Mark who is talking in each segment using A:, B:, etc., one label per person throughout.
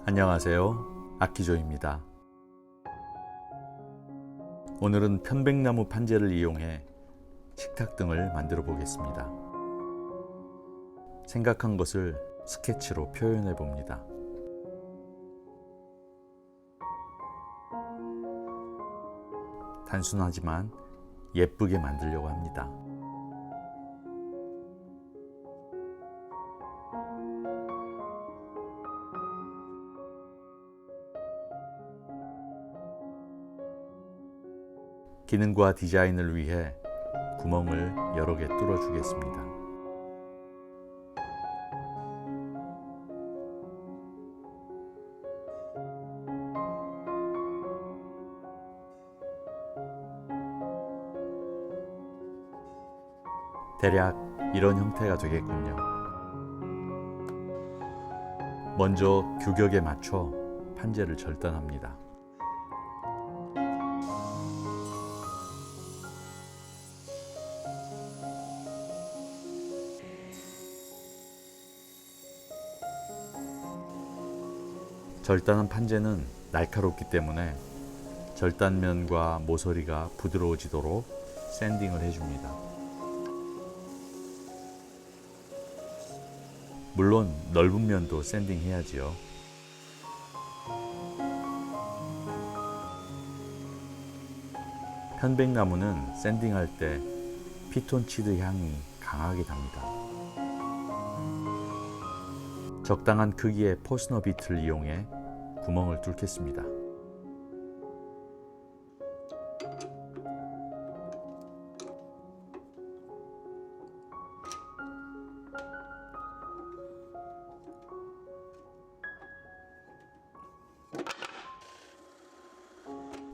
A: 안녕하세요. 아키조입니다. 오늘은 편백나무 판재를 이용해 식탁 등을 만들어 보겠습니다. 생각한 것을 스케치로 표현해 봅니다. 단순하지만 예쁘게 만들려고 합니다. 기능과 디자인을 위해 구멍을 여러 개 뚫어 주겠습니다. 대략 이런 형태가 되겠군요. 먼저 규격에 맞춰 판재를 절단합니다. 절단한 판재는 날카롭기 때문에 절단면과 모서리가 부드러워지도록 샌딩을 해줍니다. 물론 넓은 면도 샌딩해야지요. 편백나무는 샌딩할 때 피톤치드 향이 강하게 납니다. 적당한 크기의 포스너 비트를 이용해 구멍을 뚫겠습니다.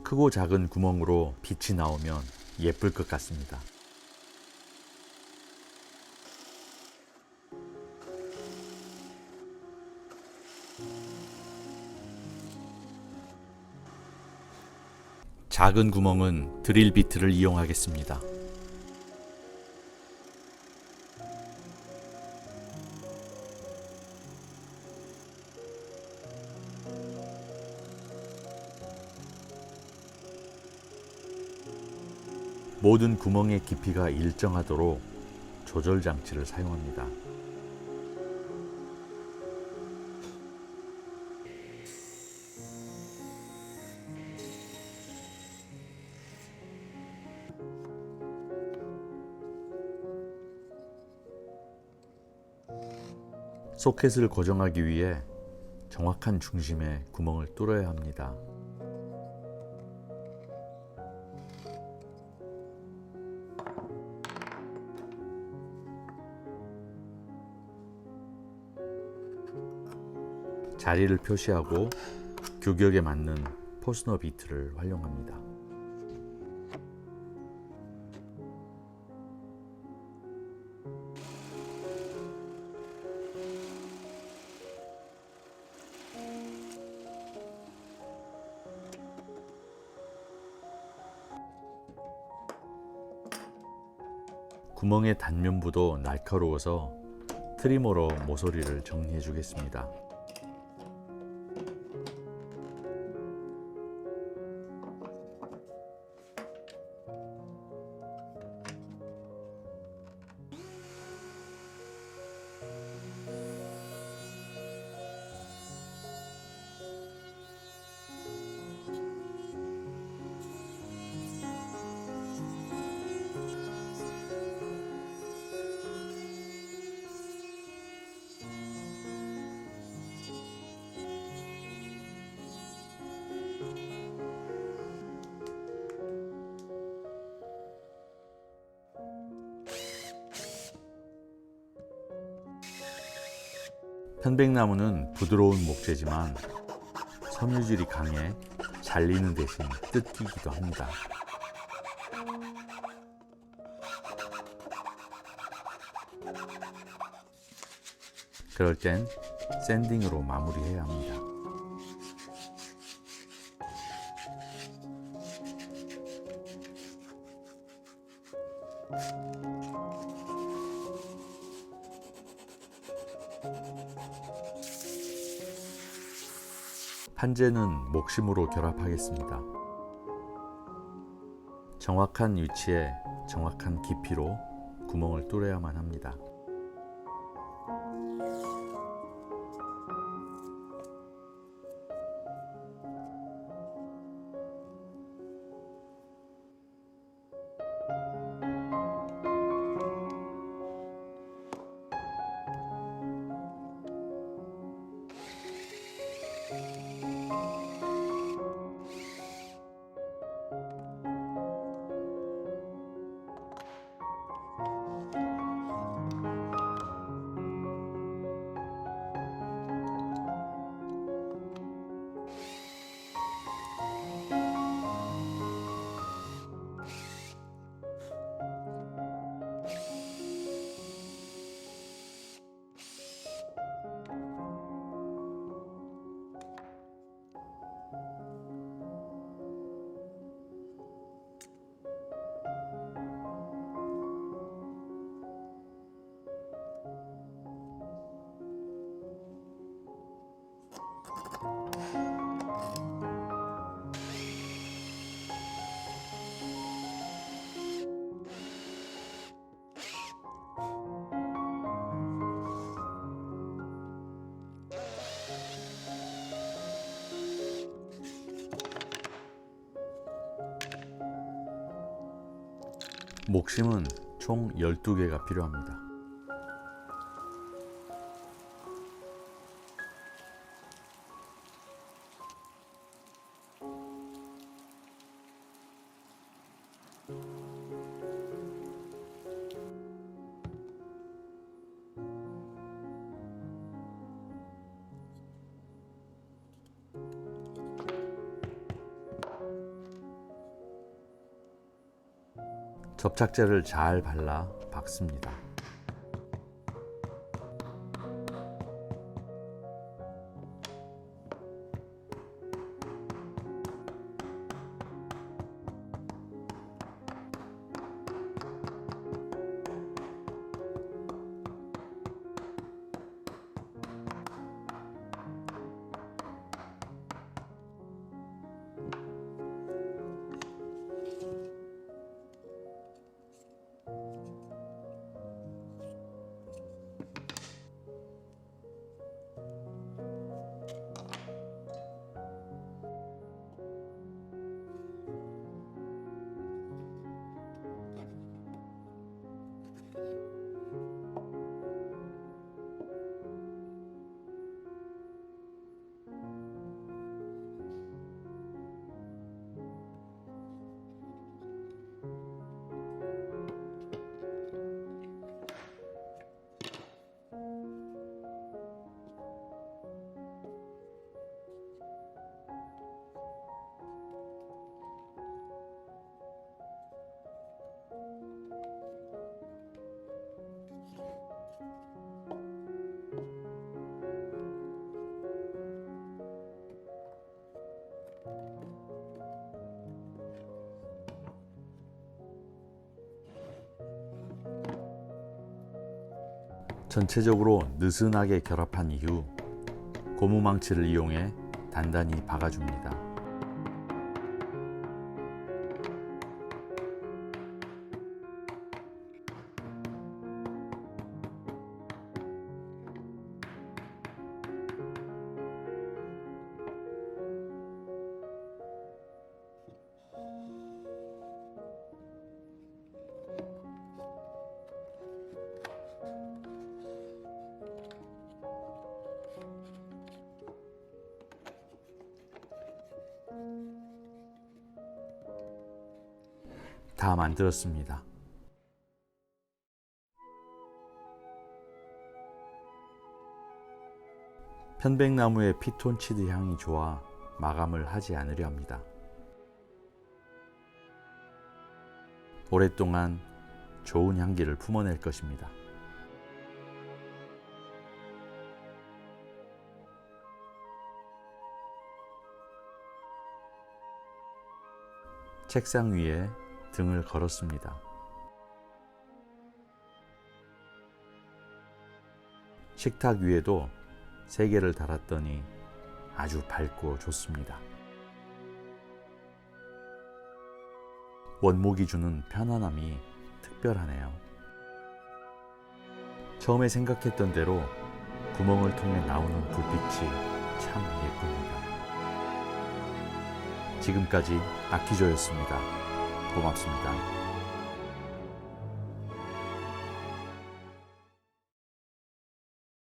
A: 크고 작은 구멍으로 빛이 나오면 예쁠 것 같습니다. 작은 구멍은 드릴 비트를 이용하겠습니다. 모든 구멍의 깊이가 일정하도록 조절 장치를 사용합니다. 소켓을 고정하기 위해 정확한 중심에 구멍을 뚫어야 합니다. 자리를 표시하고 규격에 맞는 포스너 비트를 활용합니다. 구멍의 단면부도 날카로워서 트리머로 모서리를 정리해 주겠습니다. 편백나무는 부드러운 목재지만 섬유질이 강해 잘리는 대신 뜯기기도 합니다. 그럴 땐 샌딩으로 마무리해야 합니다. 판재는 목심으로 결합하겠습니다. 정확한 위치에 정확한 깊이로 구멍을 뚫어야만 합니다. 목심은 총 12개가 필요합니다. 접착제를 잘 발라 박습니다. 전체적으로 느슨하게 결합한 이후 고무망치를 이용해 단단히 박아줍니다. 다 만들었습니다. 편백나무의 피톤치드 향이 좋아 마감을 하지 않으려 합니다. 오랫동안 좋은 향기를 품어낼 것입니다. 책상 위에 등을 걸었습니다. 식탁 위에도 3개를 달았더니 아주 밝고 좋습니다. 원목이 주는 편안함이 특별하네요. 처음에 생각했던 대로 구멍을 통해 나오는 불빛이 참 예쁩니다. 지금까지 아키조였습니다. 고맙습니다.